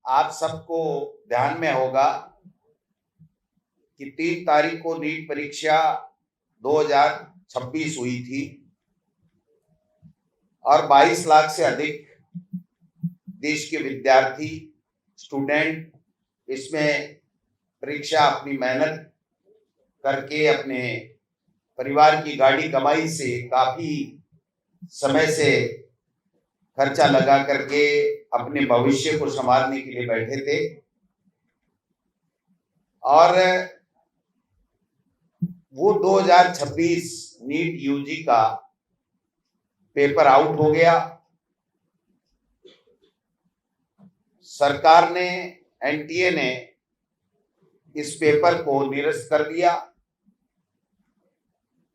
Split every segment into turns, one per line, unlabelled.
आप सबको ध्यान में होगा कि 3 तारीख को नीट परीक्षा 2026 हुई थी और 22 लाख से अधिक देश के विद्यार्थी स्टूडेंट इसमें परीक्षा अपनी मेहनत करके अपने परिवार की गाड़ी कमाई से काफी समय से खर्चा लगा करके अपने भविष्य को संभालने के लिए बैठे थे और वो 2026 नीट यूजी का पेपर आउट हो गया। सरकार ने, एनटीए ने इस पेपर को निरस्त कर दिया।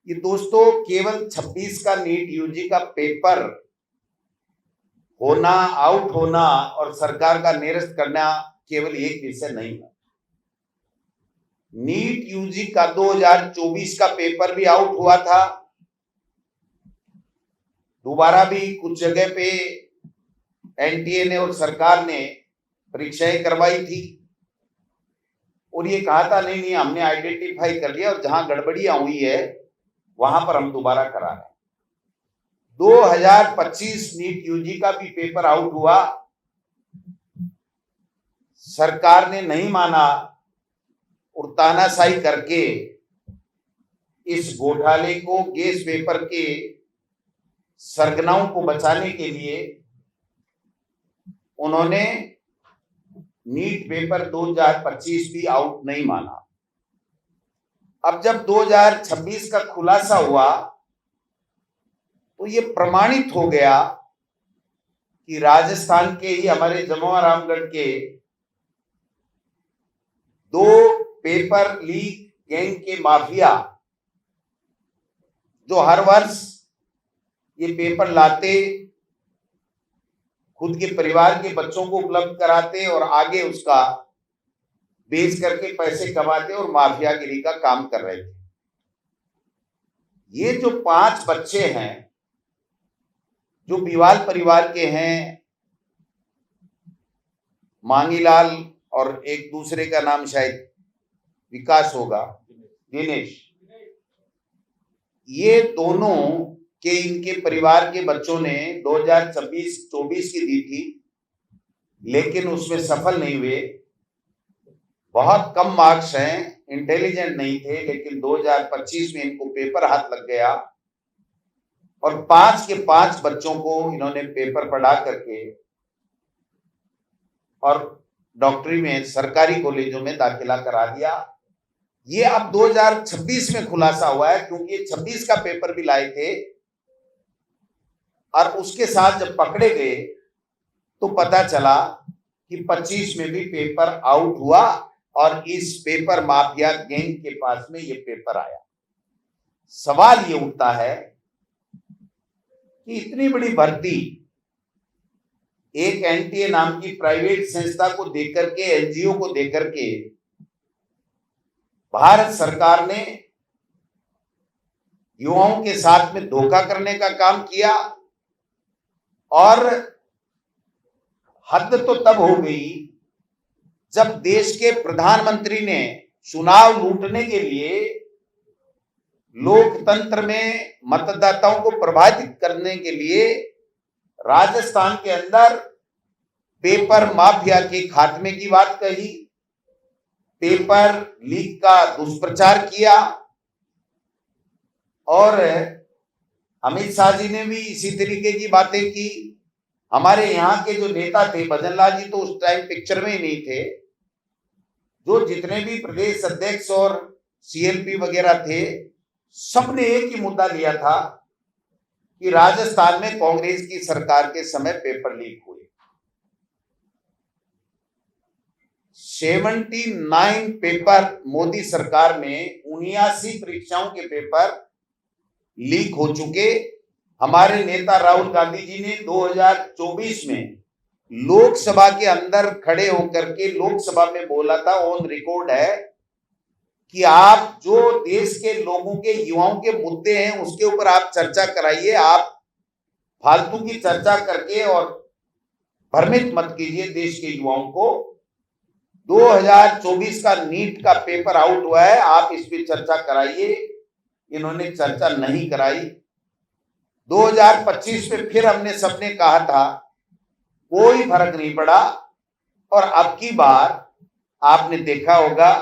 ये दोस्तों केवल 26 का नीट यूजी का पेपर होना, आउट होना और सरकार का निरस्त करना केवल एक विषय नहीं है। नीट यूजी का 2024 का पेपर भी आउट हुआ था। दोबारा भी कुछ जगह पे एनटीए ने और सरकार ने परीक्षाएं करवाई थी और ये कहा था नहीं हमने आइडेंटिफाई कर लिया और जहां गड़बड़ियां हुई है वहां पर हम दोबारा करा रहे हैं। 2025 नीट यूजी का भी पेपर आउट हुआ। सरकार ने नहीं माना और तानाशाही करके इस घोटाले को, गैस पेपर के सरगनाओं को बचाने के लिए उन्होंने नीट पेपर 2025 भी आउट नहीं माना। अब जब 2026 का खुलासा हुआ तो ये प्रमाणित हो गया कि राजस्थान के ही हमारे जमवारामगढ़ के 2 पेपर लीक गैंग के माफिया जो हर वर्ष ये पेपर लाते, खुद के परिवार के बच्चों को उपलब्ध कराते और आगे उसका बेच करके पैसे कमाते और माफियागिरी का काम कर रहे थे। ये जो 5 बच्चे हैं जो बिवाल परिवार के हैं, मांगीलाल और एक दूसरे का नाम शायद विकास होगा, दिनेश, ये दोनों के इनके परिवार के बच्चों ने 2026-24 की दी थी लेकिन उसमें सफल नहीं हुए। बहुत कम मार्क्स हैं, इंटेलिजेंट नहीं थे, लेकिन 2025 में इनको पेपर हाथ लग गया और 5 के 5 बच्चों को इन्होंने पेपर पढ़ा करके और डॉक्टरी में सरकारी कॉलेजों में दाखिला करा दिया। ये अब 2026 में खुलासा हुआ है क्योंकि ये 26 का पेपर भी लाए थे और उसके साथ जब पकड़े गए तो पता चला कि 25 में भी पेपर आउट हुआ और इस पेपर माफिया गैंग के पास में ये पेपर आया। सवाल ये उठता है कि इतनी बड़ी भर्ती एक एनटीए नाम की प्राइवेट संस्था को देकर के, एनजीओ को देकर के भारत सरकार ने युवाओं के साथ में धोखा करने का काम किया और हद तो तब हो गई जब देश के प्रधानमंत्री ने चुनाव लूटने के लिए, लोकतंत्र में मतदाताओं को प्रभावित करने के लिए राजस्थान के अंदर पेपर माफिया के खात्मे की बात कही, पेपर लीक का दुष्प्रचार किया और अमित शाह जी ने भी इसी तरीके की बातें की। हमारे यहाँ के जो नेता थे, भजनलाल जी तो उस टाइम पिक्चर में ही नहीं थे, जो जितने भी प्रदेश अध्यक्ष और सीएलपी वगैरह थे, सबने एक ही मुद्दा लिया था कि राजस्थान में कांग्रेस की सरकार के समय पेपर लीक हुए। 79 पेपर मोदी सरकार में, 79 परीक्षाओं के पेपर लीक हो चुके। हमारे नेता राहुल गांधी जी ने 2024 में लोकसभा के अंदर खड़े होकर के लोकसभा में बोला था, ऑन रिकॉर्ड है, कि आप जो देश के लोगों के, युवाओं के मुद्दे हैं उसके ऊपर आप चर्चा कराइए। आप फालतू की चर्चा करके और भ्रमित मत कीजिए देश के युवाओं को। 2024 का नीट का पेपर आउट हुआ है, आप इस पे चर्चा कराइए। इन्होंने चर्चा नहीं कराई। 2025 में फिर हमने सबने कहा था, कोई फर्क नहीं पड़ा। और अब की बार आपने देखा होगा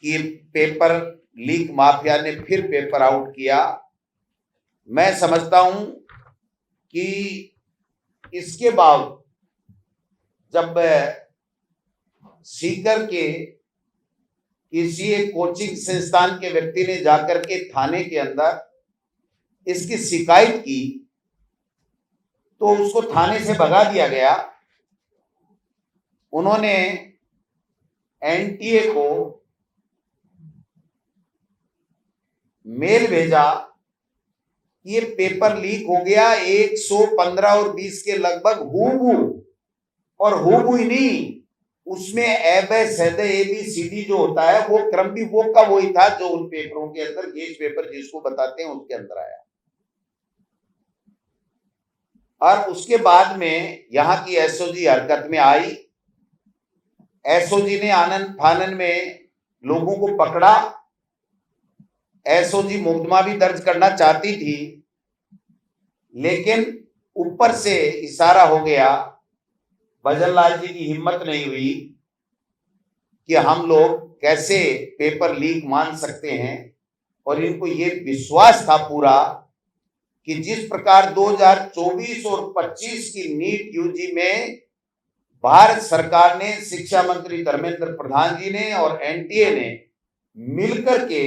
कि पेपर लीक माफिया ने फिर पेपर आउट किया। मैं समझता हूं कि इसके बाद जब सीकर के किसी एक कोचिंग संस्थान के व्यक्ति ने जाकर के थाने के अंदर इसकी शिकायत की, तो उसको थाने से भगा दिया गया। उन्होंने एनटीए को मेल भेजा, ये पेपर लीक हो गया 115 और 20 के लगभग हूबहू, और हूबहू ही नहीं, उसमें ABCD जो होता है वो क्रम भी वो का वही था जो उन पेपरों के अंदर, गेज पेपर जिसको बताते हैं, उसके अंदर आया। और उसके बाद में यहां की एसओजी हरकत में आई। एसओजी ने आनंद फानन में लोगों को पकड़ा। एसओजी मुकदमा भी दर्ज करना चाहती थी, लेकिन ऊपर से इशारा हो गया, भजनलाल जी की हिम्मत नहीं हुई कि हम लोग कैसे पेपर लीक मान सकते हैं। और इनको ये विश्वास था पूरा कि जिस प्रकार 2024 और 25 की नीट यूजी में भारत सरकार ने, शिक्षा मंत्री धर्मेंद्र प्रधान जी ने और एनटीए ने मिलकर के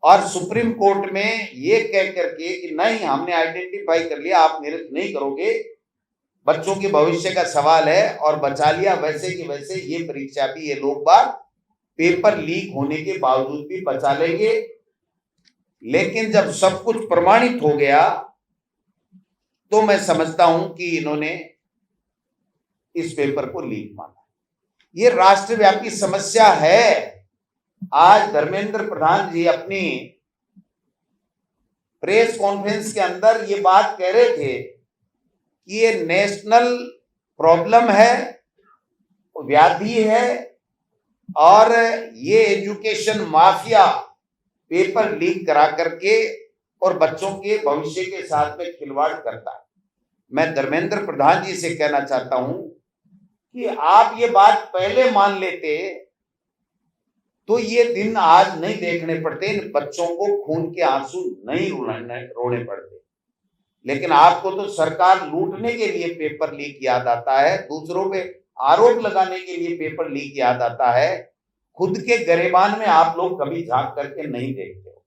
और सुप्रीम कोर्ट में ये कह करके कि नहीं, हमने आइडेंटिफाई कर लिया, आप निरस्त नहीं करोगे, बच्चों के भविष्य का सवाल है, और बचा लिया। वैसे कि वैसे ये परीक्षा भी ये लोग बार पेपर लीक होने के बावजूद भी बचा लेंगे। लेकिन जब सब कुछ प्रमाणित हो गया तो मैं समझता हूं कि इन्होंने इस पेपर को लीक माना। ये राष्ट्रव्यापी समस्या है। आज धर्मेंद्र प्रधान जी अपनी प्रेस कॉन्फ्रेंस के अंदर ये बात कह रहे थे कि ये नेशनल प्रॉब्लम है, व्याधि है, और ये एजुकेशन माफिया पेपर लीक करा करके और बच्चों के भविष्य के साथ में खिलवाड़ करता है। मैं धर्मेंद्र प्रधान जी से कहना चाहता हूं कि आप ये बात पहले मान लेते तो ये दिन आज नहीं देखने पड़ते, इन बच्चों को खून के आंसू नहीं रोने पड़ते। लेकिन आपको तो सरकार लूटने के लिए पेपर लीक याद आता है, दूसरों पे आरोप लगाने के लिए पेपर लीक याद आता है। खुद के गरेबान में आप लोग कभी झांक करके नहीं देखते हो।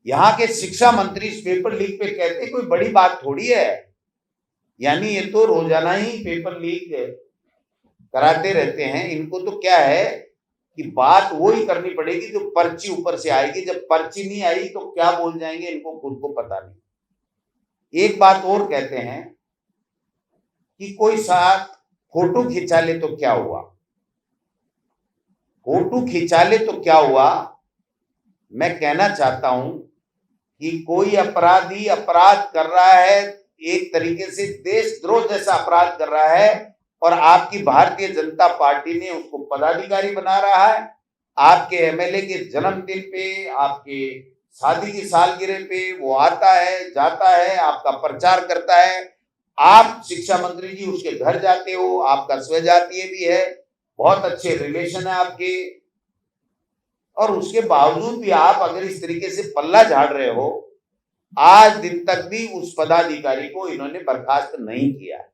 यहाँ के शिक्षा मंत्री इस पेपर लीक पे कहते कोई बड़ी बात थोड़ी है, यानी ये तो रोजाना ही पेपर लीक कराते रहते हैं। इनको तो क्या है कि बात वो ही करनी पड़ेगी जो पर्ची ऊपर से आएगी। जब पर्ची नहीं आई तो क्या बोल जाएंगे, इनको खुद को पता नहीं। एक बात और कहते हैं कि कोई साथ फोटो खिंचा ले तो क्या हुआ, फोटो खिंचा ले तो क्या हुआ। मैं कहना चाहता हूं कि कोई अपराधी अपराध कर रहा है, एक तरीके से देशद्रोह जैसा अपराध कर रहा है, और आपकी भारतीय जनता पार्टी ने उसको पदाधिकारी बना रहा है। आपके एमएलए के जन्मदिन पे, आपके शादी की सालगिरह पे वो आता है, जाता है, आपका प्रचार करता है। आप शिक्षा मंत्री जी उसके घर जाते हो, आपका स्वजातीय भी है, बहुत अच्छे रिलेशन है आपके, और उसके बावजूद भी आप अगर इस तरीके से पल्ला झाड़ रहे हो, आज दिन तक भी उस पदाधिकारी को इन्होंने बर्खास्त नहीं किया।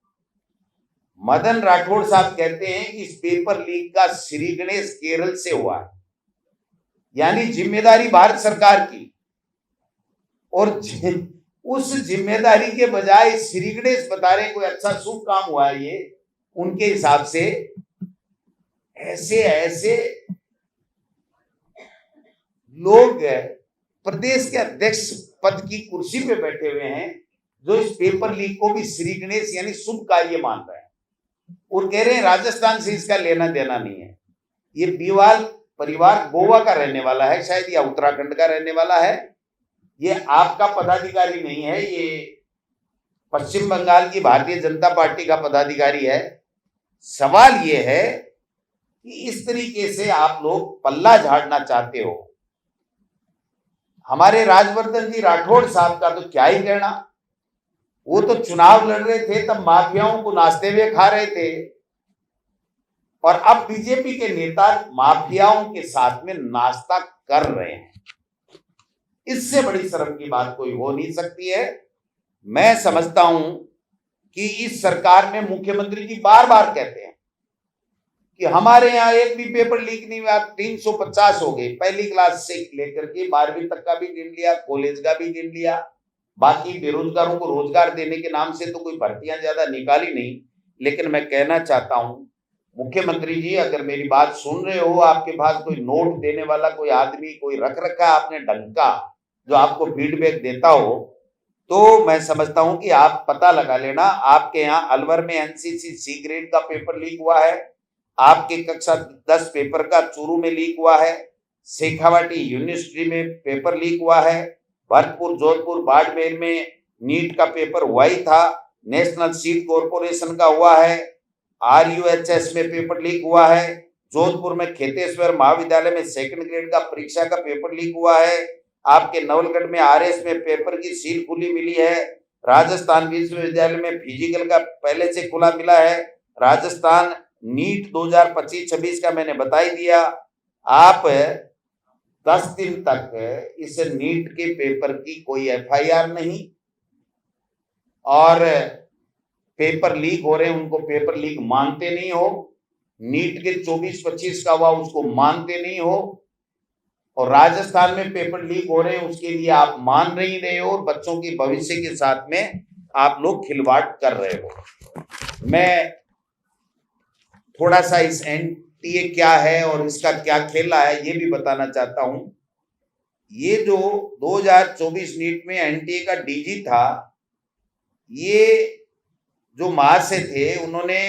मदन राठौड़ साहब कहते हैं कि इस पेपर लीक का श्री गणेश केरल से हुआ है, यानी जिम्मेदारी भारत सरकार की, और उस जिम्मेदारी के बजाय श्री गणेश बता रहे कोई अच्छा शुभ काम हुआ है ये। उनके हिसाब से ऐसे ऐसे लोग प्रदेश के अध्यक्ष पद की कुर्सी पे बैठे हुए हैं जो इस पेपर लीक को भी श्री गणेश यानी शुभ कार्य मान रहे हैं, और कह रहे हैं राजस्थान से इसका लेना देना नहीं है। ये बीवाल परिवार गोवा का रहने वाला है शायद, या उत्तराखंड का रहने वाला है। ये आपका पदाधिकारी नहीं है, ये पश्चिम बंगाल की भारतीय जनता पार्टी का पदाधिकारी है। सवाल ये है कि इस तरीके से आप लोग पल्ला झाड़ना चाहते हो। हमारे राजवर्धन जी राठौड़ साहब का तो क्या ही कहना, वो तो चुनाव लड़ रहे थे तब माफियाओं को नाचते हुए खा रहे थे, और अब बीजेपी के नेता माफियाओं के साथ में नाश्ता कर रहे हैं। इससे बड़ी शर्म की बात कोई हो नहीं सकती है। मैं समझता हूं कि इस सरकार में मुख्यमंत्री जी बार बार कहते हैं कि हमारे यहाँ एक भी पेपर लीक नहीं हुआ। 350 हो गए, पहली क्लास से लेकर के 12वीं तक का भी गिन लिया, कॉलेज का भी गिन लिया। बाकी बेरोजगारों को रोजगार देने के नाम से तो कोई भर्तियां ज्यादा निकाली नहीं। लेकिन मैं कहना चाहता हूं मुख्यमंत्री जी, अगर मेरी बात सुन रहे हो, आपके पास कोई नोट देने वाला कोई आदमी कोई रख रखा है आपने ढंग का, जो आपको फीडबैक देता हो, तो मैं समझता हूं कि आप पता लगा लेना। आपके यहाँ अलवर में एनसीसी सी ग्रेड का पेपर लीक हुआ है, आपके कक्षा 10 पेपर का चूरू में लीक हुआ है, शेखावाटी यूनिवर्सिटी में पेपर लीक हुआ है, भरतपुर, जोधपुर, बाड़मेर में नीट का पेपर हुआ ही था, नेशनल सीट कॉरपोरेशन का हुआ है, RUHS में पेपर लीक हुआ है, जोधपुर में खेतेश्वर महाविद्यालय में सेकंड ग्रेड का परीक्षा का पेपर लीक हुआ है, आपके नवलगढ़ में RS में पेपर की सील खुली मिली है, राजस्थान विश्वविद्यालय में फिजिकल का पहले से खुला मिला है, राजस्थान नीट 2025-26 का मैंने बता ही दिया। आप 10 दिन तक इस नीट के पेपर की कोई FIR नहीं, और पेपर लीक हो रहे हैं उनको पेपर लीक मानते नहीं हो, नीट के 24-25 का हुआ उसको मानते नहीं हो, और राजस्थान में पेपर लीक हो रहे हैं उसके लिए आप मान नहीं रहे हो, और बच्चों के भविष्य के साथ में आप लोग खिलवाड़ कर रहे हो। मैं थोड़ा सा इस NTA क्या है और इसका क्या खेला है ये भी बताना चाहता हूं। ये जो 2024 नीट में NTA का DG था, ये जो महाशय थे उन्होंने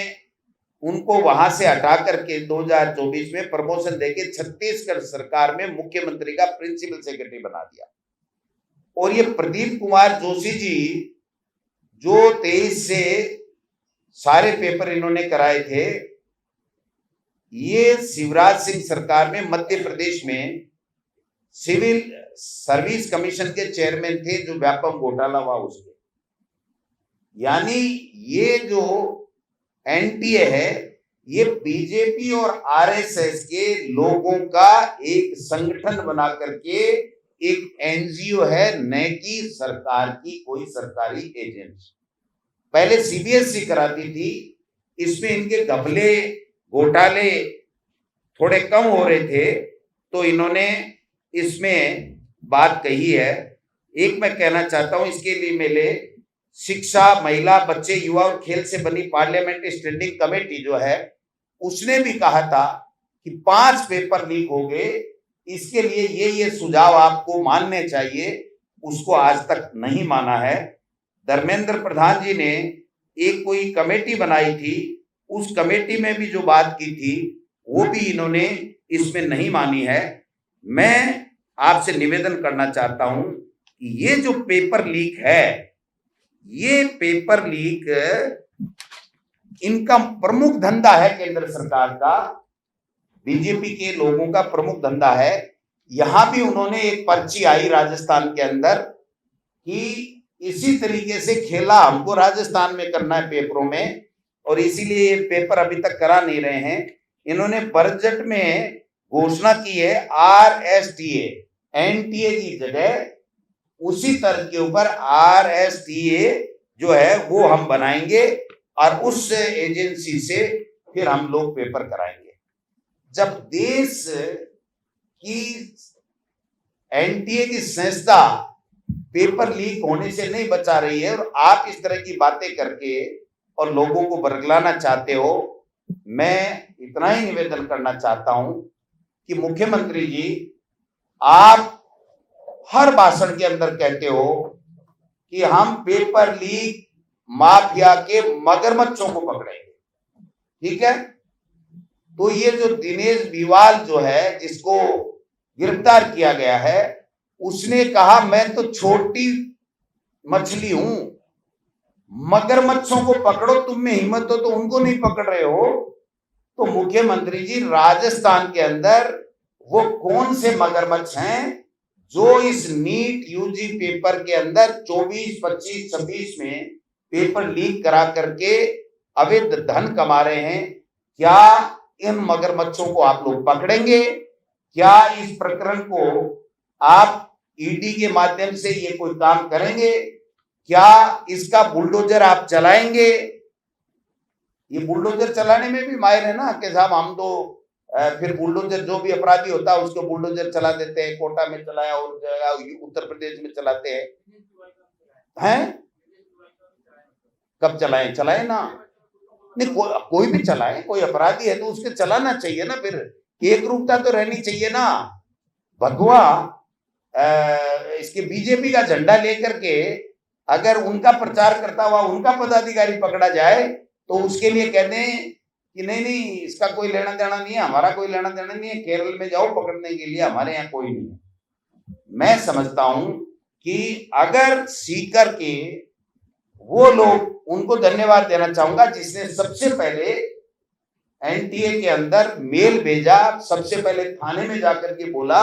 उनको वहां से हटा करके 2024 में प्रमोशन देके छत्तीसगढ़ सरकार में मुख्यमंत्री का प्रिंसिपल सेक्रेटरी बना दिया। और ये प्रदीप कुमार जोशी जी जो 23 से सारे पेपर इन्होंने कराए थे, ये शिवराज सिंह सरकार में मध्य प्रदेश में सिविल सर्विस कमीशन के चेयरमैन थे, जो व्यापक घोटाला हुआ उसके। यानी ये जो NTA है ये बीजेपी और RSS के लोगों का एक संगठन बना करके एक NGO है, न कि सरकार की कोई सरकारी एजेंसी। पहले CBSE कराती थी, इसमें इनके घपले घोटाले थोड़े कम हो रहे थे तो इन्होंने इसमें बात कही है। एक मैं कहना चाहता हूं, इसके लिए मेरे शिक्षा, महिला, बच्चे, युवा और खेल से बनी पार्लियामेंट्री स्टैंडिंग कमेटी जो है उसने भी कहा था कि 5 पेपर लीक हो गए, इसके लिए ये सुझाव आपको मानने चाहिए, उसको आज तक नहीं माना है। धर्मेंद्र प्रधान जी ने एक कोई कमेटी बनाई थी, उस कमेटी में भी जो बात की थी वो भी इन्होंने इसमें नहीं मानी है। मैं आपसे निवेदन करना चाहता हूं कि ये जो पेपर लीक है, ये पेपर लीक इनका प्रमुख धंधा है, केंद्र सरकार का, बीजेपी के लोगों का प्रमुख धंधा है। यहां भी उन्होंने एक पर्ची आई राजस्थान के अंदर कि इसी तरीके से खेला हमको राजस्थान में करना है पेपरों में, और इसीलिए ये पेपर अभी तक करा नहीं रहे हैं। इन्होंने बजट में घोषणा की है RSTA, NTA की जगह उसी तरह के ऊपर RSTA जो है वो हम बनाएंगे और उस एजेंसी से फिर हम लोग पेपर कराएंगे। जब देश की NTA की संस्था पेपर लीक होने से नहीं बचा रही है और आप इस तरह की बातें करके और लोगों को बरगलाना चाहते हो, मैं इतना ही निवेदन करना चाहता हूं कि मुख्यमंत्री जी, आप हर भाषण के अंदर कहते हो कि हम पेपर लीक माफिया के मगरमच्छों को पकड़ेंगे, ठीक है। तो ये जो दिनेश बिवाल जो है जिसको गिरफ्तार किया गया है, उसने कहा मैं तो छोटी मछली हूं, मगरमच्छों को पकड़ो, तुम में हिम्मत हो तो उनको नहीं पकड़ रहे हो। तो मुख्यमंत्री जी, राजस्थान के अंदर वो कौन से मगरमच्छ हैं जो इस नीट यूजी पेपर के अंदर 24, 25, 26 में पेपर लीक करा करके अवैध धन कमा रहे हैं? क्या इन मगरमच्छों को आप लोग पकड़ेंगे? क्या इस प्रकरण को आप ईडी के माध्यम से ये कोई काम करेंगे? क्या इसका बुलडोजर आप चलाएंगे? ये बुलडोजर चलाने में भी माहिर है ना कि साहब हम तो फिर बुलडोजर, जो भी अपराधी होता है उसको बुलडोजर चला देते हैं। कोटा में चलाया और उत्तर प्रदेश में चलाते हैं। कब चलाए? चलाए ना, नहीं कोई भी चलाए, कोई अपराधी है तो उसके चलाना चाहिए ना। फिर एक रूपता तो रहनी चाहिए ना। भगवा इसके बीजेपी का झंडा लेकर के अगर उनका प्रचार करता हुआ उनका पदाधिकारी पकड़ा जाए तो उसके लिए कहते हैं कि नहीं नहीं, इसका कोई लेना देना नहीं है, हमारा कोई लेना देना नहीं है, केरल में जाओ पकड़ने के लिए, हमारे यहाँ कोई नहीं है। मैं समझता हूं कि अगर सीकर के वो लोग, उनको धन्यवाद देना चाहूंगा जिसने सबसे पहले एनटीए के अंदर मेल भेजा, सबसे पहले थाने में जाकर के बोला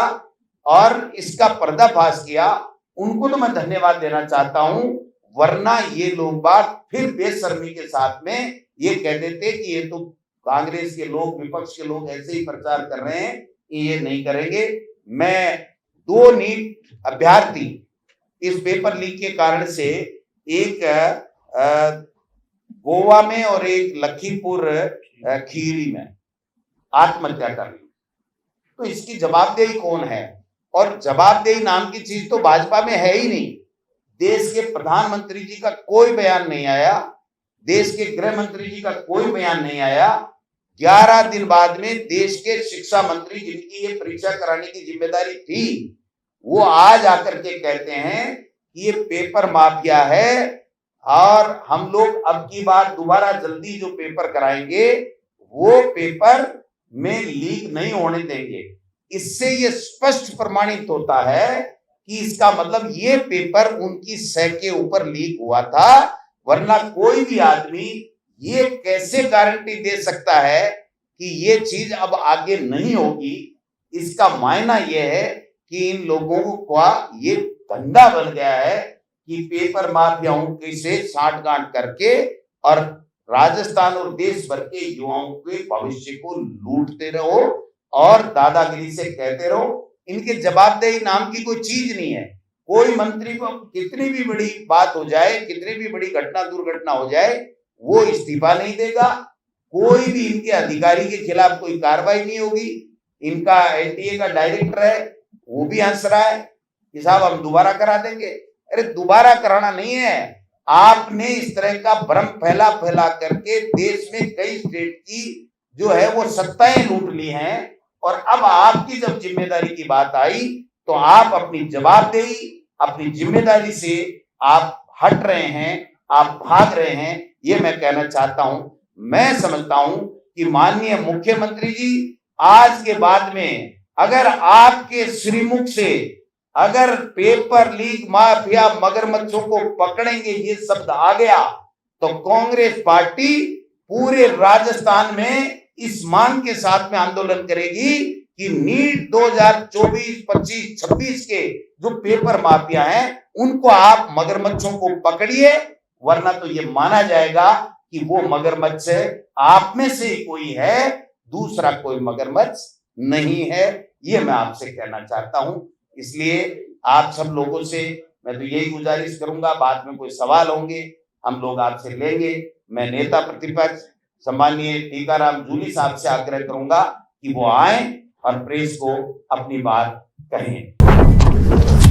और इसका पर्दाफाश किया, उनको तो मैं धन्यवाद देना चाहता हूं। वरना ये लोग बात फिर बेशर्मी के साथ में ये कह देते कि ये तो कांग्रेस के लोग, विपक्ष के लोग ऐसे ही प्रचार कर रहे हैं, ये नहीं करेंगे। मैं 2 नीट अभ्यर्थी इस पेपर लीक के कारण से, एक गोवा में और एक लखीमपुर खीरी में आत्महत्या कर ली, तो इसकी जवाबदेही कौन है? और जवाबदेही नाम की चीज तो भाजपा में है ही नहीं। देश के प्रधानमंत्री जी का कोई बयान नहीं आया, देश के गृह मंत्री जी का कोई बयान नहीं आया। 11 दिन बाद में देश के शिक्षा मंत्री, जिनकी ये परीक्षा कराने की जिम्मेदारी थी, वो आज आकर के कहते हैं कि ये पेपर माफिया है और हम लोग अब की बार दोबारा जल्दी जो पेपर कराएंगे वो पेपर में लीक नहीं होने देंगे। इससे ये स्पष्ट प्रमाणित होता है कि इसका मतलब ये पेपर उनकी सह के ऊपर लीक हुआ था। वरना कोई भी आदमी ये कैसे गारंटी दे सकता है कि ये चीज अब आगे नहीं होगी? इसका मायना यह है कि इन लोगों का ये धंधा बन गया है कि पेपर माफियाओं के से साठगांठ करके और राजस्थान और देश भर के युवाओं के भविष्य को लूटते रहो और दादागिरी से कहते रहो। इनके जवाबदेही नाम की कोई चीज नहीं है। कोई मंत्री को कितनी भी बड़ी बात हो जाए, कितनी भी बड़ी घटना दुर्घटना हो जाए, वो इस्तीफा नहीं देगा। कोई भी इनके अधिकारी के खिलाफ कोई कार्रवाई नहीं होगी। इनका एनटीए का डायरेक्टर है, वो भी हंस रहा है कि साहब हम दोबारा करा देंगे। अरे दोबारा कराना नहीं है, आपने इस तरह का भ्रम फैला फैला करके देश में कई स्टेट की जो है वो सत्ताएं लूट ली हैं। और अब आपकी जब जिम्मेदारी की बात आई तो आप अपनी जवाबदेही, अपनी जिम्मेदारी से आप हट रहे हैं, आप भाग रहे हैं। ये मैं कहना चाहता हूं। मैं समझता हूं कि माननीय मुख्यमंत्री जी, आज के बाद में अगर आपके श्रीमुख से अगर पेपर लीक माफिया मगरमच्छों को पकड़ेंगे ये शब्द आ गया तो कांग्रेस पार्टी पूरे राजस्थान में इस मांग के साथ में आंदोलन करेगी कि नीट 2024, 25, 26 के जो पेपर माफिया हैं उनको आप मगरमच्छों को पकड़िए। वरना तो ये माना जाएगा कि वो मगरमच्छ आप में से कोई है, दूसरा कोई मगरमच्छ नहीं है। ये मैं आपसे कहना चाहता हूं। इसलिए आप सब लोगों से मैं तो यही गुजारिश करूंगा, बाद में कोई सवाल होंगे हम लोग आपसे लेंगे। मैं नेता प्रतिपक्ष सम्माननीय टीकाराम जूली साहब से आग्रह करूंगा कि वो आए और प्रेस को अपनी बात कहें।